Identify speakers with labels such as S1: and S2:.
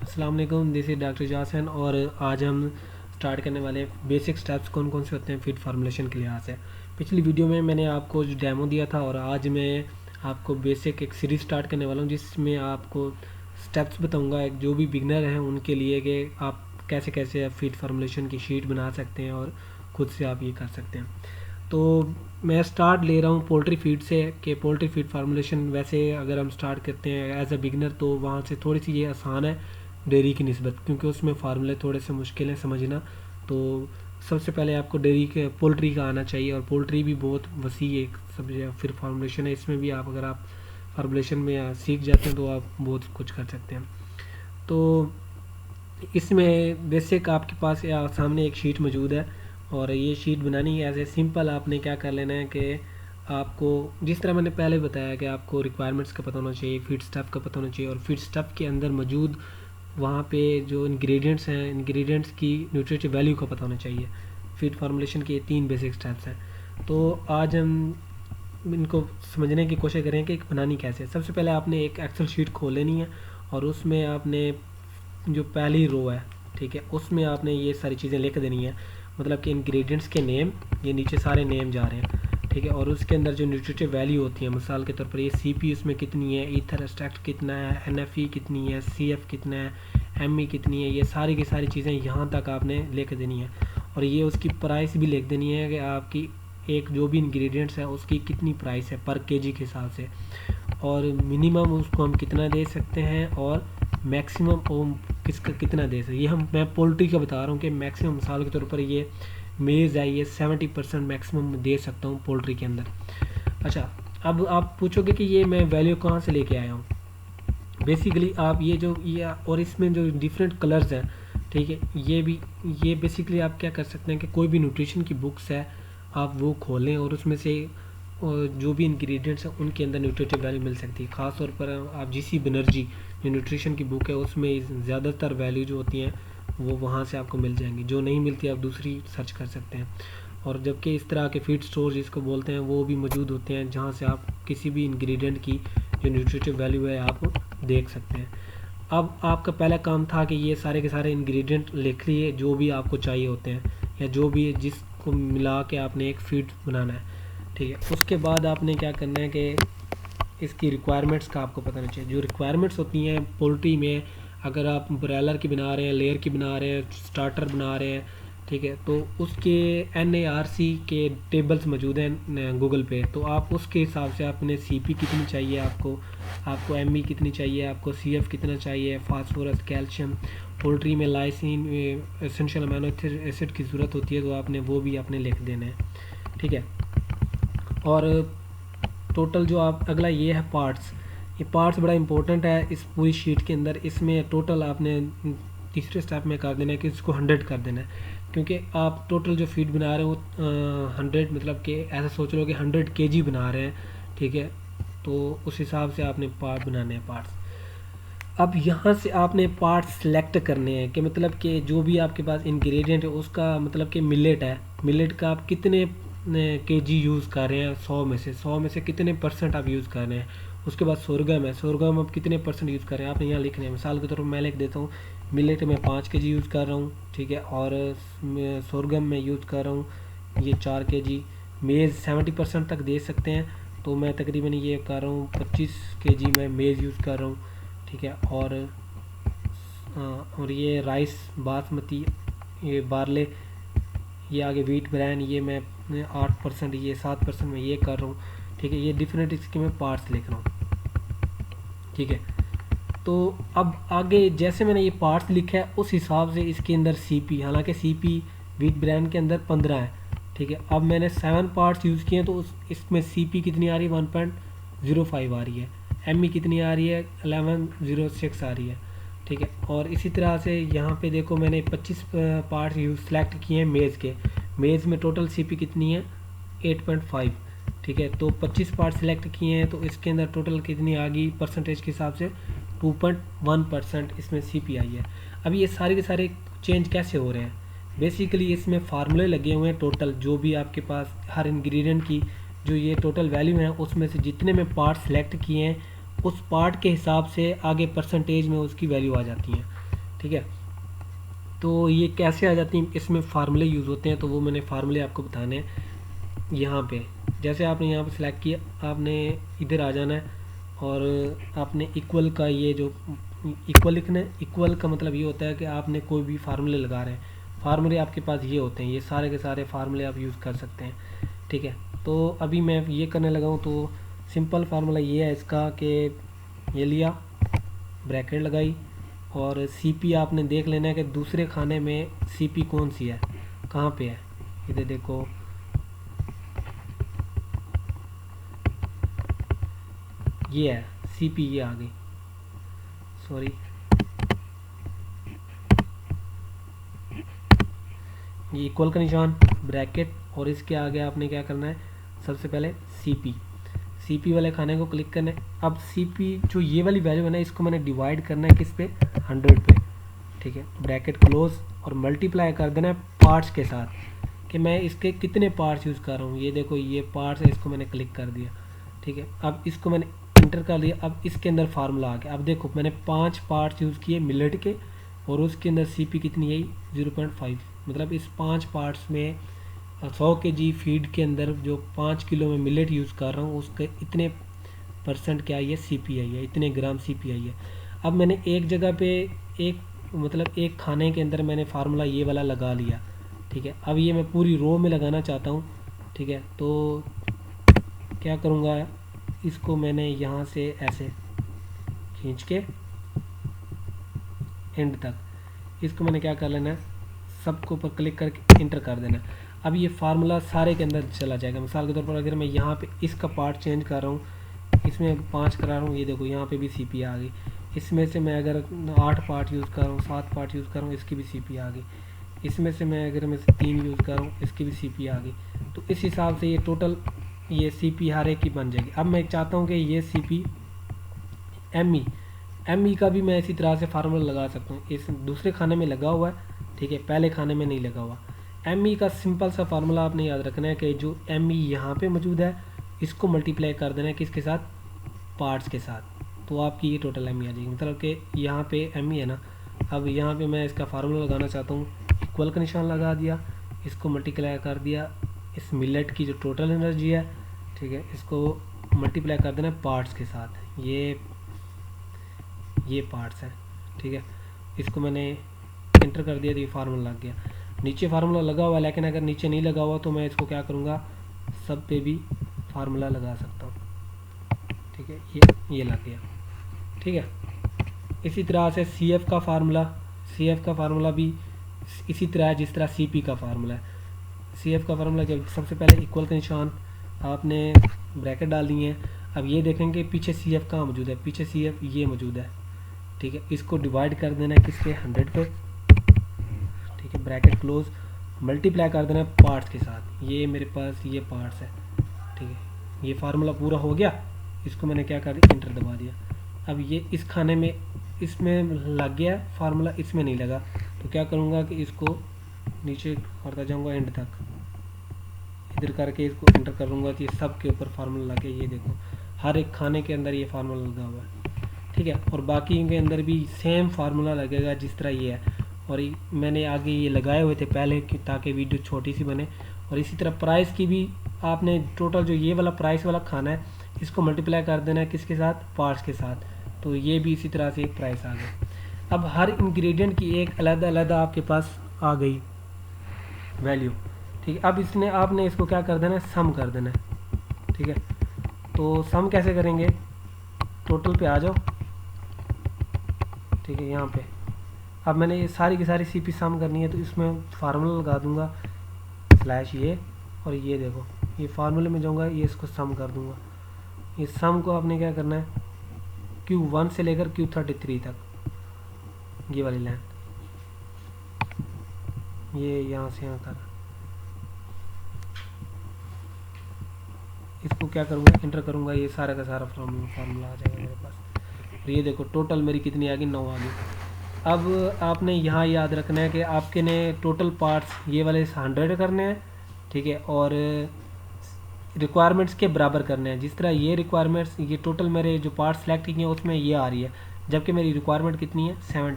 S1: अस्सलाम वालेकुम, this is doctor जासन और आज हम स्टार्ट करने वाले हैं बेसिक स्टेप्स कौन कौन से होते हैं फीड फार्मूलेशन के लिहाज से। पिछली वीडियो में मैंने आपको जो डेमो दिया था और आज मैं आपको बेसिक एक सीरीज़ स्टार्ट करने वाला हूँ जिसमें आपको स्टेप्स बताऊँगा एक जो भी बिगनर हैं उनके लिए कि आप कैसे कैसे फीड फार्मूलेशन की शीट बना सकते हैं और खुद से आप ये कर सकते हैं। तो मैं स्टार्ट ले रहा हूँ पोल्ट्री फीड से कि पोल्ट्री फीड फार्मूलेशन वैसे अगर हम स्टार्ट करते हैं एज अ बिगनर तो वहाँ से थोड़ी सी ये आसान है डेयरी की निस्बत, क्योंकि उसमें फार्मूले थोड़े से मुश्किल हैं समझना। तो सबसे पहले आपको डेयरी के पोल्ट्री का आना चाहिए और पोल्ट्री भी बहुत वसी एक सब्जेक्ट फिर फार्मूलेशन है। इसमें भी आप अगर आप फार्मूलेशन में सीख जाते हैं तो आप बहुत कुछ कर सकते हैं। तो इसमें बेसिक आपके पास सामने एक शीट मौजूद है और ये शीट बनानी है ऐसे सिंपल। आपने क्या कर लेना है कि आपको जिस तरह मैंने पहले बताया कि आपको रिक्वायरमेंट्स का पता होना चाहिए, फीड स्टफ़ का पता होना चाहिए और फीड स्टफ़ के अंदर मौजूद वहाँ पे जो इंग्रेडिएंट्स हैं इंग्रेडिएंट्स की न्यूट्रिटिव वैल्यू का पता होना चाहिए। फीड फार्मूलेशन के 3 बेसिक स्टेप्स हैं। तो आज हम इनको समझने की कोशिश करें कि बनानी कैसे है। सबसे पहले आपने एक एक्सेल शीट खोल लेनी है और उसमें आपने जो पहली रो है, ठीक है, उसमें आपने ये सारी चीज़ें लिख देनी है। मतलब कि इंग्रेडिएंट्स के नेम, ये नीचे सारे नेम जा रहे हैं, ठीक है, और उसके अंदर जो न्यूट्रिटिव वैल्यू होती है, मिसाल के तौर पर ये CP उसमें कितनी है, ईथर एक्सट्रैक्ट कितना है, NFE कितनी है, CF कितना है, ME कितनी है, ये सारी की सारी चीज़ें यहाँ तक आपने लिख देनी है। और ये उसकी प्राइस भी लिख देनी है कि आपकी एक जो भी इंग्रेडिएंट्स है उसकी कितनी प्राइस है पर केजी के हिसाब से, और मिनिमम उसको हम कितना दे सकते हैं और मैक्सिमम किसका कितना दे सकते हैं। ये मैं पोल्ट्री का बता रहा हूँ कि मैक्सिमम मिसाल के तौर पर ये मेज़ है, ये 70% मैक्सिमम दे सकता हूँ पोल्ट्री के अंदर। अच्छा, अब आप पूछोगे कि ये मैं वैल्यू कहाँ से लेके आया हूँ। बेसिकली आप ये और इसमें जो डिफरेंट कलर्स हैं, ठीक है, ये बेसिकली आप क्या कर सकते हैं कि कोई भी न्यूट्रिशन की बुक्स है आप वो खोलें और उसमें से जो भी इंग्रेडिएंट्स हैं उनके अंदर न्यूट्रिटिव वैल्यू मिल सकती है। ख़ास तौर पर आप GC बनर्जी जो न्यूट्रिशन की बुक है उसमें ज़्यादातर वैल्यू जो होती हैं वो वहाँ से आपको मिल जाएंगी। जो नहीं मिलती आप दूसरी सर्च कर सकते हैं। और जबकि इस तरह के फीड स्टोर जिसको बोलते हैं वो भी मौजूद होते हैं जहाँ से आप किसी भी इंग्रेडिएंट की जो न्यूट्रिटिव वैल्यू है आप देख सकते हैं। अब आपका पहला काम था कि ये सारे के सारे इंग्रेडिएंट लिख लिए जो भी आपको चाहिए होते हैं या जो भी जिसको मिला के आपने एक फीड बनाना है, ठीक है। उसके बाद आपने क्या करना है कि इसकी रिक्वायरमेंट्स का आपको पता होना चाहिए। जो रिक्वायरमेंट्स होती हैं पोल्ट्री में, अगर आप ब्रॉयलर की बना रहे हैं, लेयर की बना रहे हैं, स्टार्टर बना रहे हैं, ठीक है, तो उसके NARC के टेबल्स मौजूद हैं गूगल पे। तो आप उसके हिसाब से आपने CP कितनी चाहिए, आपको ME कितनी चाहिए, आपको CF कितना चाहिए, फास्फोरस, कैल्शियम, पोल्ट्री में लाइसिन, एसेंशियल अमीनो एसिड की ज़रूरत होती है तो आपने वो भी आपने लिख देना है, ठीक है। और टोटल जो आप अगला ये है पार्ट्स, ये पार्ट्स बड़ा इंपॉर्टेंट है इस पूरी शीट के अंदर। इसमें टोटल आपने तीसरे स्टेप में कर देना है कि इसको 100 कर देना है, क्योंकि आप टोटल जो फीड बना रहे हो 100 मतलब कि ऐसा सोच लो कि 100 kg बना रहे हैं, ठीक है। तो उस हिसाब से आपने पार्ट बनाने हैं पार्ट्स। अब यहाँ से आपने पार्ट सेलेक्ट करने हैं कि मतलब कि जो भी आपके पास इंग्रेडिएंट है उसका मतलब कि मिलेट है, मिलेट का आप कितने केजी यूज़ कर रहे हैं, 100 में से कितने परसेंट आप यूज़ कर रहे हैं। उसके बाद सोरगम है, सोरगम आप कितने परसेंट यूज़ कर रहे हैं आपने यहाँ लिखना है। मिसाल के तौर पर मैं लिख देता हूँ मिलेट में 5 kg यूज़ कर रहा हूँ, ठीक है, और सोरगम में यूज़ कर रहा हूँ ये 4 kg। मेज़ 70% तक दे सकते हैं तो मैं तकरीबन ये कर रहा हूँ 25 kg मैं मेज़ यूज़ कर रहा हूँ, ठीक है। और ये राइस बासमती, ये बारले, ये आगे वीट ब्रांड, ये मैं 8%, ये 7% में ये कर रहा हूँ, ठीक है। ये डिफरेंट इसके मैं पार्ट्स लिख रहा हूँ, ठीक है। तो अब आगे जैसे मैंने ये पार्ट्स लिखा है उस हिसाब से इसके अंदर CP, हालांकि CP वीट ब्रांड के अंदर 15 है, ठीक है। अब मैंने 7 पार्ट्स यूज़ किए हैं तो इसमें CP कितनी आ रही है 1.05 आ रही है, ME कितनी आ रही है 1106 आ रही है, ठीक है। और इसी तरह से यहाँ पे देखो मैंने 25 पार्ट्स यूज सेलेक्ट किए हैं मेज़ के। मेज़ में टोटल CP कितनी है 8.5, ठीक है। तो 25 पार्ट सेलेक्ट किए हैं तो इसके अंदर टोटल कितनी आ गई परसेंटेज के हिसाब से 2.1% इसमें CP आई है। अब ये सारे के सारे चेंज कैसे हो रहे हैं, बेसिकली इसमें फार्मूले लगे हुए हैं। टोटल जो भी आपके पास हर इंग्रेडिएंट की जो ये टोटल वैल्यू है उसमें से जितने में पार्ट सेलेक्ट किए हैं उस पार्ट के हिसाब से आगे परसेंटेज में उसकी वैल्यू आ जाती है। ठीक है। तो ये कैसे आ जाती हैं, इसमें फार्मूले यूज़ होते हैं, तो वो मैंने फार्मूले आपको बताने हैं यहाँ पे। जैसे आपने यहाँ पे सिलेक्ट किया, आपने इधर आ जाना है और आपने इक्वल का ये जो इक्वल लिखना है। इक्वल का मतलब ये होता है कि आपने कोई भी फार्मूले लगा रहे हैं, फार्मूले आपके पास ये होते हैं, ये सारे के सारे फार्मूले आप यूज़ कर सकते हैं, ठीक है। तो अभी मैं ये करने लगा हूँ। तो सिंपल फार्मूला ये है इसका कि ये लिया, ब्रैकेट लगाई, और सीपी आपने देख लेना है कि दूसरे खाने में सीपी कौन सी है, कहाँ पे है। इधर देखो, ये है सीपी, ये आ गई, सॉरी, ये इक्वल का निशान, ब्रैकेट, और इसके आगे आपने क्या करना है, सबसे पहले सीपी वाले खाने को क्लिक करना है। अब सीपी जो ये वाली वैल्यू है ना, इसको मैंने डिवाइड करना है किस पे, 100 पे, ठीक है। ब्रैकेट क्लोज और मल्टीप्लाई कर देना है पार्ट्स के साथ, कि मैं इसके कितने पार्ट्स यूज़ कर रहा हूँ। ये देखो ये पार्ट्स है, इसको मैंने क्लिक कर दिया, ठीक है। अब इसको मैंने इंटर कर लिया। अब इसके अंदर फार्मूला आ गया। अब देखो मैंने 5 पार्ट्स यूज़ किए मिलेट के, और उसके अंदर सीपी कितनी है, 0.5। मतलब इस 5 पार्ट्स में 100 kg फीड के अंदर जो 5 किलो में मिलेट यूज़ कर रहा हूँ, उसके इतने % क्या आई है, सीपी आई है, इतने ग्राम सीपी आई है। अब मैंने एक जगह पे एक खाने के अंदर मैंने फार्मूला ये वाला लगा लिया, ठीक है। अब ये मैं पूरी रो में लगाना चाहता हूँ, ठीक है। तो क्या करूँगा, इसको मैंने यहाँ से ऐसे खींच के एंड तक, इसको मैंने क्या कर लेना है, सबको ऊपर क्लिक करके इंटर कर देना है। अब ये फार्मूला सारे के अंदर चला जाएगा। मिसाल के तौर पर अगर मैं यहाँ पे इसका पार्ट चेंज कर रहा हूँ, इसमें 5 करा रहा हूँ, ये देखो यहाँ पे भी सीपी आ गई। इसमें से मैं अगर 8 पार्ट यूज़ कर रहा हूँ, 7 पार्ट यूज़ कर रहा हूँ, इसकी भी सीपी आ गई। इसमें से मैं अगर 3 यूज़ कर रहा हूँ, इसकी भी सीपी आ गई। तो इस हिसाब से ये टोटल ये सीपी हर एक की बन जाएगी। अब मैं चाहता हूँ कि ये सीपी एम ई का भी मैं इसी तरह से फार्मूला लगा सकता हूँ। इस दूसरे खाने में लगा हुआ है, ठीक है, पहले खाने में नहीं लगा हुआ। एम ई का सिंपल सा फार्मूला आपने याद रखना है कि जो एम ई यहाँ पे मौजूद है, इसको मल्टीप्लाई कर देना है किसके साथ, पार्ट्स के साथ, तो आपकी ये टोटल एम ई आ जाएगी। मतलब कि यहाँ पे एम ई है ना, अब यहाँ पे मैं इसका फार्मूला लगाना चाहता हूँ, इक्वल का निशान लगा दिया, इसको मल्टीप्लाई कर दिया इस मिलेट की जो टोटल एनर्जी है, ठीक है, इसको मल्टीप्लाई कर देना पार्ट्स के साथ। ये पार्ट्स हैं, ठीक है। इसको मैंने इंटर कर दिया तो ये फार्मूला लग गया। नीचे फार्मूला लगा हुआ है, लेकिन अगर नीचे नहीं लगा हुआ तो मैं इसको क्या करूँगा, सब पे भी फार्मूला लगा सकता हूँ, ठीक है। ये लग गया, ठीक है। इसी तरह से सी एफ का फार्मूला भी इसी तरह है जिस तरह सी पी का फार्मूला है। सी एफ का फार्मूला जब सबसे पहले इक्वल का निशान, आपने ब्रैकेट डाल दी है। अब ये देखेंगे पीछे सी एफ कहाँ मौजूद है, पीछे सी एफ ये मौजूद है, ठीक है। इसको डिवाइड कर देना है किसके, 100 पे, ठीक है। ब्रैकेट क्लोज, मल्टीप्लाई कर देना है पार्ट्स के साथ। ये मेरे पास ये पार्ट्स है, ठीक है। ये फार्मूला पूरा हो गया, इसको मैंने क्या कर दिया, इंटर दबा दिया। अब ये इस खाने में इसमें लग गया फार्मूला, इसमें नहीं लगा, तो क्या करूँगा कि इसको नीचे करता जाऊँगा एंड तक, इधर करके इसको इंटर करूँगा तो ये सब के ऊपर फार्मूला लगे। ये देखो हर एक खाने के अंदर ये फार्मूला लगा हुआ है, ठीक है। और बाकी के अंदर भी सेम फार्मूला लगेगा जिस तरह ये है। और मैंने आगे ये लगाए हुए थे पहले कि ताकि वीडियो छोटी सी बने। और इसी तरह प्राइस की भी आपने टोटल जो ये वाला प्राइस वाला खाना है, इसको मल्टीप्लाई कर देना है किसके साथ, पार्ट्स के साथ, तो ये भी इसी तरह से एक प्राइस आ गया। अब हर इंग्रेडिएंट की एक अलग आपके पास आ गई वैल्यू, ठीक है। अब इसने आपने इसको क्या कर देना है, सम कर देना है, ठीक है। तो सम कैसे करेंगे, टोटल पे आ जाओ, ठीक है। यहाँ पे अब मैंने ये सारी की सारी सीपी सम करनी है, तो इसमें फार्मूला लगा दूंगा स्लैश ये, और ये देखो ये फार्मूले में जाऊंगा, ये इसको सम कर दूंगा। ये सम को आपने क्या करना है, Q1 से लेकर Q33 तक, ये वाली लाइन, ये यहाँ से यहाँ तक, इसको क्या करूँगा, इंटर करूँगा, ये सारा का सारा फार्मूला आ जाएगा मेरे पास। और ये देखो टोटल मेरी कितनी आ गई, 9 आ गई। अब आपने यहाँ याद रखना है कि आपके ने टोटल पार्ट्स ये वाले 100 करने हैं, ठीक है, और रिक्वायरमेंट्स के बराबर करने हैं। जिस तरह ये रिक्वायरमेंट्स, ये टोटल मेरे जो पार्ट्स सेलेक्ट किए हैं उसमें ये आ रही है, जबकि मेरी रिक्वायरमेंट कितनी है, 70